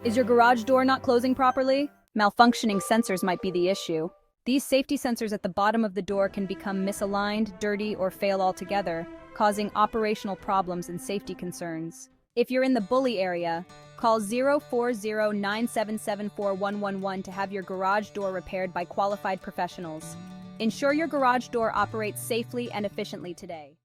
Is your garage door not closing properly? Malfunctioning sensors might be the issue. These safety sensors at the bottom of the door can become misaligned, dirty, or fail altogether, causing operational problems and safety concerns. If you're in the Bulli area, call 040-9774111 to have your garage door repaired by qualified professionals. Ensure your garage door operates safely and efficiently today.